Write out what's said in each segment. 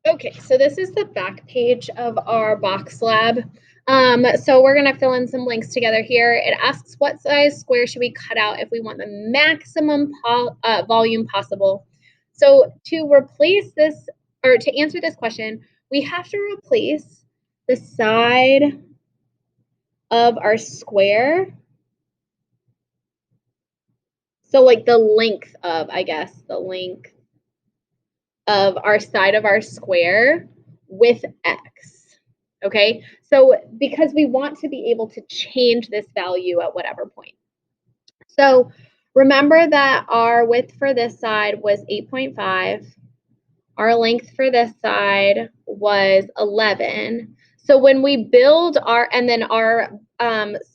Okay, so this is the back page of our Boxlab. So we're going to fill in some links together here. It asks what size square should we cut out if we want the maximum volume possible. So to replace this, or to answer this question, we have to replace the side of our square. So like the length of, I guess, the length of our side of our square with x. Okay, so because we want to be able to change this value at whatever point. So remember that our width for this side was 8.5. Our length for this side was 11. So when we build our, and then our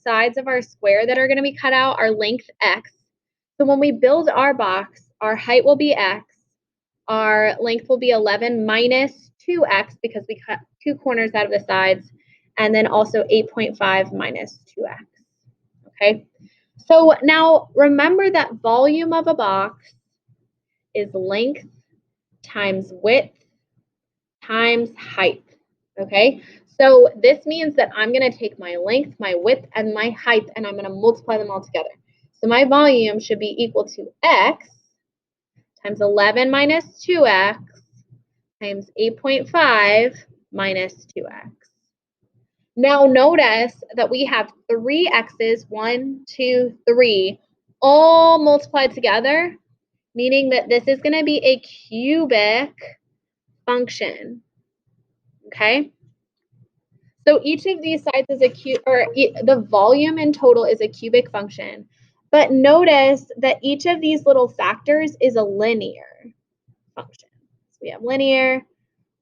sides of our square that are going to be cut out are length x. So when we build our box, our height will be x. Our length will be 11 minus 2x because we cut 2 corners out of the sides, and then also 8.5 minus 2x. Okay, so now remember that volume of a box is length times width times height. Okay, so this means that I'm going to take my length, my width, and my height, and I'm going to multiply them all together. So my volume should be equal to x times 11 minus 2x times 8.5 minus 2x. Now notice that we have 3 x's, 1, 2, 3, all multiplied together, meaning that this is going to be a cubic function. Okay? So each of these sides is the volume in total is a cubic function. But notice that each of these little factors is a linear function. So we have linear,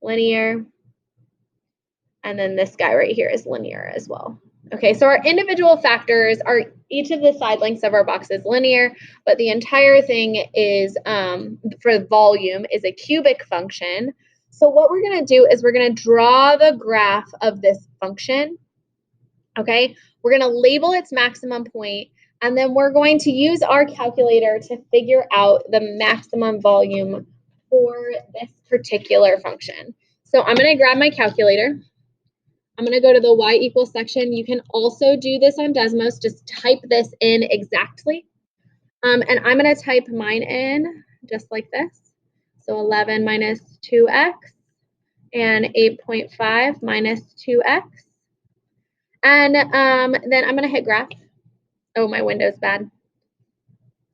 linear, and then this guy right here is linear as well. Okay, so our individual factors are each of the side lengths of our box is linear, but the entire thing is, for volume, is a cubic function. So what we're going to do is we're going to draw the graph of this function. Okay, we're going to label its maximum point, and then we're going to use our calculator to figure out the maximum volume for this particular function. So I'm going to grab my calculator. I'm going to go to the y equals section. You can also do this on Desmos. Just type this in exactly. And I'm going to type mine in just like this. So 11 minus 2x and 8.5 minus 2x. And then I'm going to hit graph. Oh, my window's bad.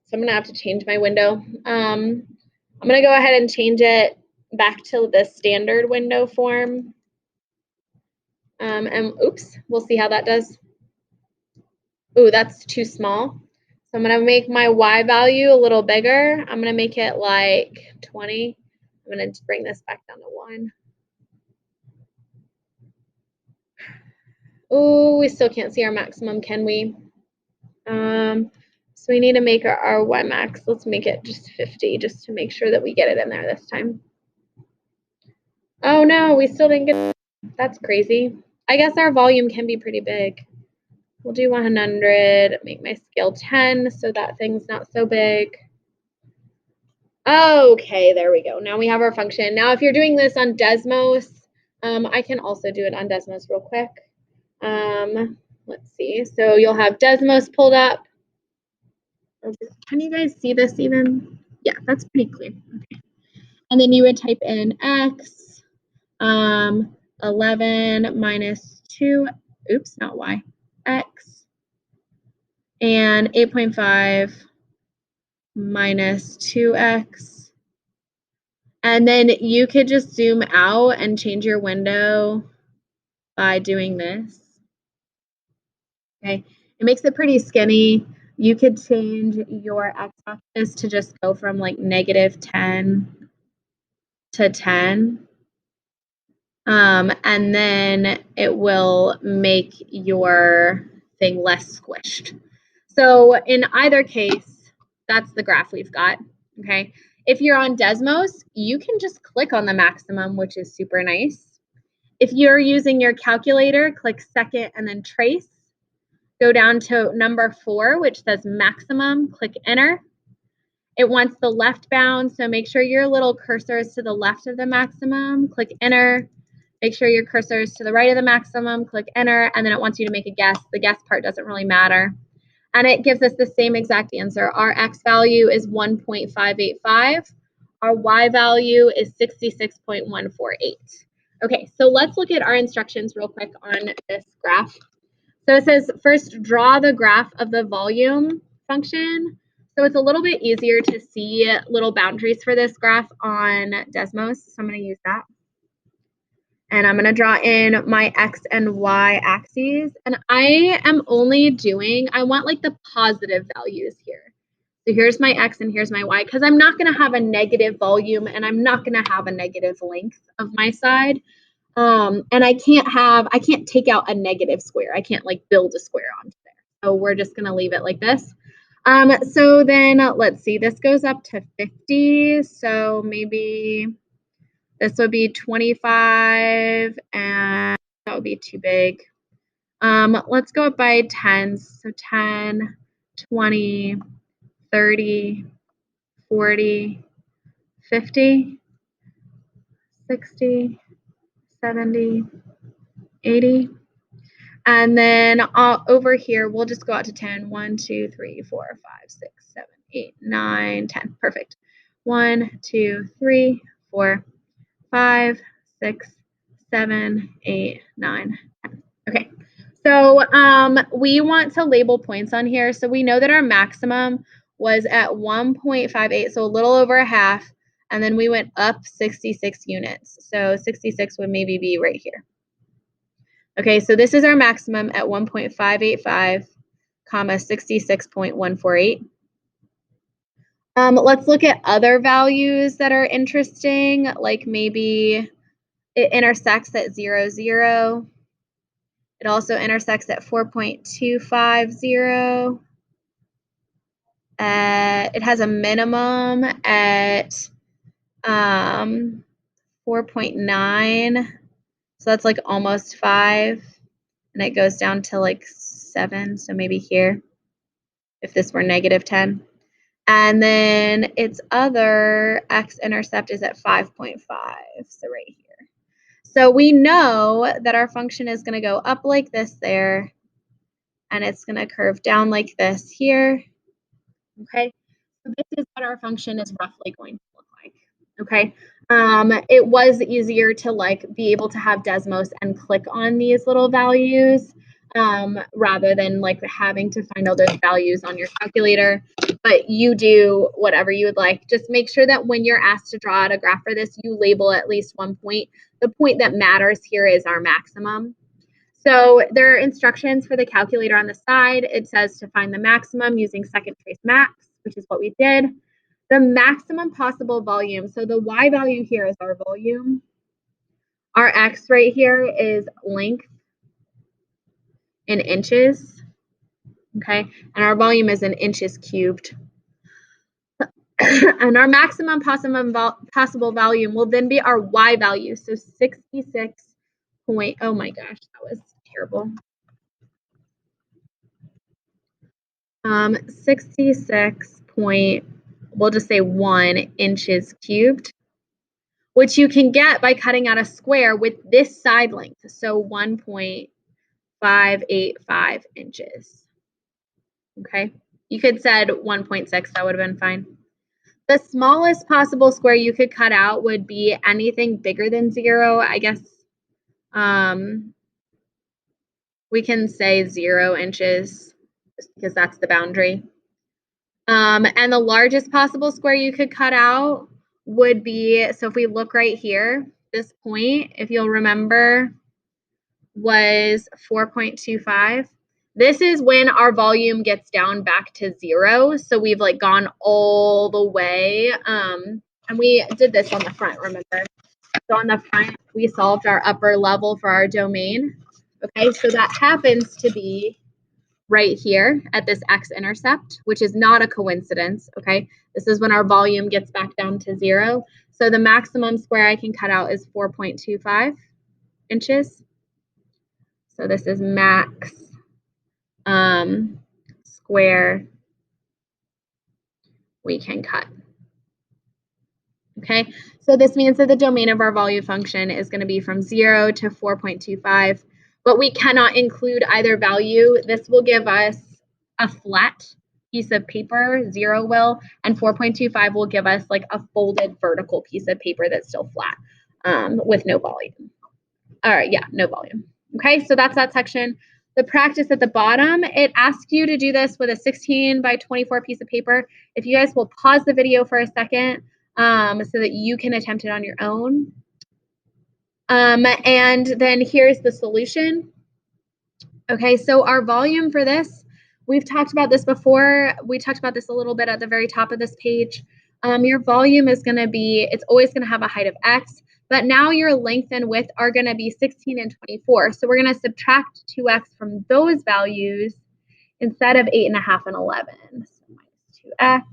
So I'm going to have to change my window. I'm going to go ahead and change it back to the standard window form. And oops, we'll see how that does. Ooh, that's too small. So I'm going to make my y value a little bigger. I'm going to make it like 20. I'm going to bring this back down to 1. Ooh, we still can't see our maximum, can we? So we need to make our y max. Let's make it just 50 just to make sure that we get it in there this time. Oh no, we still didn't get it. That's crazy. I guess our volume can be pretty big. We'll do 100, make my scale 10 so that thing's not so big. Okay, there we go. Now we have our function. Now if you're doing this on Desmos, I can also do it on Desmos real quick. Let's see. So you'll have Desmos pulled up. Can you guys see this even? Yeah, that's pretty clear. Okay. And then you would type in x, 11 minus 2, oops, not y, x, and 8.5 minus 2x. And then you could just zoom out and change your window by doing this. Okay, it makes it pretty skinny. You could change your x-axis to just go from like -10 to 10. And then it will make your thing less squished. So in either case, that's the graph we've got, okay? If you're on Desmos, you can just click on the maximum, which is super nice. If you're using your calculator, click second and then trace. Go down to number 4, which says maximum, click enter. It wants the left bound, so make sure your little cursor is to the left of the maximum. Click enter. Make sure your cursor is to the right of the maximum. Click enter, and then it wants you to make a guess. The guess part doesn't really matter. And it gives us the same exact answer. Our x value is 1.585. Our y value is 66.148. Okay, so let's look at our instructions real quick on this graph. So it says first draw the graph of the volume function. So it's a little bit easier to see little boundaries for this graph on Desmos. So I'm going to use that. And I'm going to draw in my x and y axes. And I am only doing, I want like the positive values here. So here's my x and here's my y, because I'm not going to have a negative volume and I'm not going to have a negative length of my side. And I can't take out a negative square. I can't like build a square onto there. So we're just going to leave it like this. So then let's see, this goes up to 50. So maybe this would be 25 and that would be too big. Let's go up by 10s. So 10, 20, 30, 40, 50, 60, 70, 80. And then over here, we'll just go out to 10. 1, 2, 3, 4, 5, 6, 7, 8, 9, 10. Perfect. 1, 2, 3, 4, 5, 6, 7, 8, 9, 10. Okay. So we want to label points on here. So we know that our maximum was at 1.58, so a little over a half. And then we went up 66 units. So 66 would maybe be right here. Okay, so this is our maximum at 1.585, comma 66.148. Let's look at other values that are interesting, like maybe it intersects at 0, 0. It also intersects at 4.250. It has a minimum at 4.9. So that's like almost 5. And it goes down to like 7. So maybe here, if this were negative 10. And then its other x-intercept is at 5.5. So right here. So we know that our function is going to go up like this there, and it's going to curve down like this here. Okay, so this is what our function is roughly going to look like. Okay, it was easier to like be able to have Desmos and click on these little values rather than like having to find all those values on your calculator. But you do whatever you would like. Just make sure that when you're asked to draw out a graph for this, you label at least one point. The point that matters here is our maximum. So there are instructions for the calculator on the side. It says to find the maximum using second trace max, which is what we did. The maximum possible volume. So the y value here is our volume. Our x right here is length in inches. Okay, and our volume is in inches cubed. And our maximum possible volume will then be our y value. So 66 point, oh my gosh, that was terrible. 66 point, we'll just say 1 inches cubed, which you can get by cutting out a square with this side length. So 1.585 inches. Okay, you could said 1.6, that would have been fine. The smallest possible square you could cut out would be anything bigger than 0. I guess we can say 0 inches just because that's the boundary. And the largest possible square you could cut out would be, so if we look right here, this point, if you'll remember, was 4.25. This is when our volume gets down back to 0. So we've like gone all the way. And we did this on the front, remember? So on the front, we solved our upper level for our domain. Okay, so that happens to be right here at this x-intercept, which is not a coincidence, okay? This is when our volume gets back down to 0. So the maximum square I can cut out is 4.25 inches. So this is max square we can cut. Okay, so this means that the domain of our volume function is going to be from 0 to 4.25, but we cannot include either value. This will give us a flat piece of paper, 0 will, and 4.25 will give us like a folded vertical piece of paper that's still flat with no volume. All right, yeah, no volume. Okay, so that's that section. The practice at the bottom, it asks you to do this with a 16 by 24 piece of paper. If you guys will pause the video for a second so that you can attempt it on your own. And then here's the solution. Okay, so our volume for this, we've talked about this before. We talked about this a little bit at the very top of this page. Your volume is going to be, it's always going to have a height of x, but now your length and width are going to be 16 and 24. So we're going to subtract 2x from those values instead of 8.5 and 11. So minus 2x.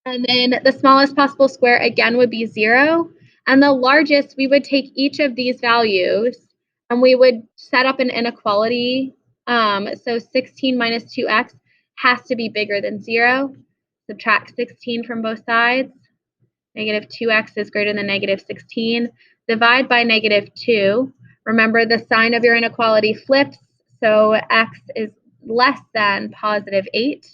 And then the smallest possible square, again, would be 0. And the largest, we would take each of these values and we would set up an inequality. So 16 minus 2x has to be bigger than 0. Subtract 16 from both sides. Negative 2x is greater than negative 16. Divide by negative 2. Remember, the sign of your inequality flips, so x is less than positive 8.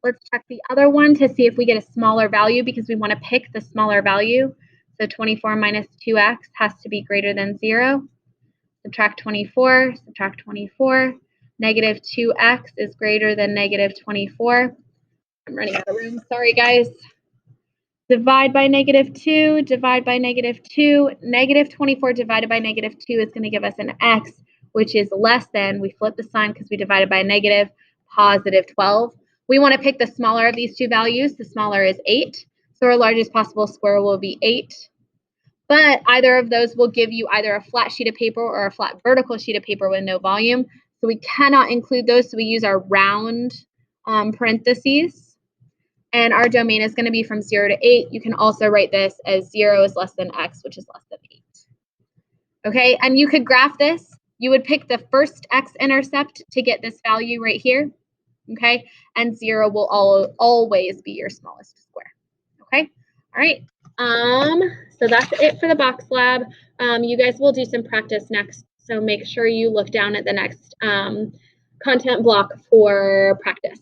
Let's check the other one to see if we get a smaller value because we want to pick the smaller value. So 24 minus 2x has to be greater than 0. Subtract 24, subtract 24. Negative 2x is greater than negative 24. I'm running out of room. Sorry, guys. Divide by negative 2, divide by negative 2. Negative 24 divided by negative 2 is going to give us an x, which is less than, we flip the sign because we divided by a negative, positive 12. We want to pick the smaller of these two values. The smaller is 8. So our largest possible square will be 8. But either of those will give you either a flat sheet of paper or a flat vertical sheet of paper with no volume. So we cannot include those. So we use our round parentheses. And our domain is going to be from 0 to 8. You can also write this as 0 is less than x, which is less than 8. Okay, and you could graph this. You would pick the first x-intercept to get this value right here. Okay, and 0 will always be your smallest square. Okay, all right. So that's it for the box lab. You guys will do some practice next, so make sure you look down at the next content block for practice.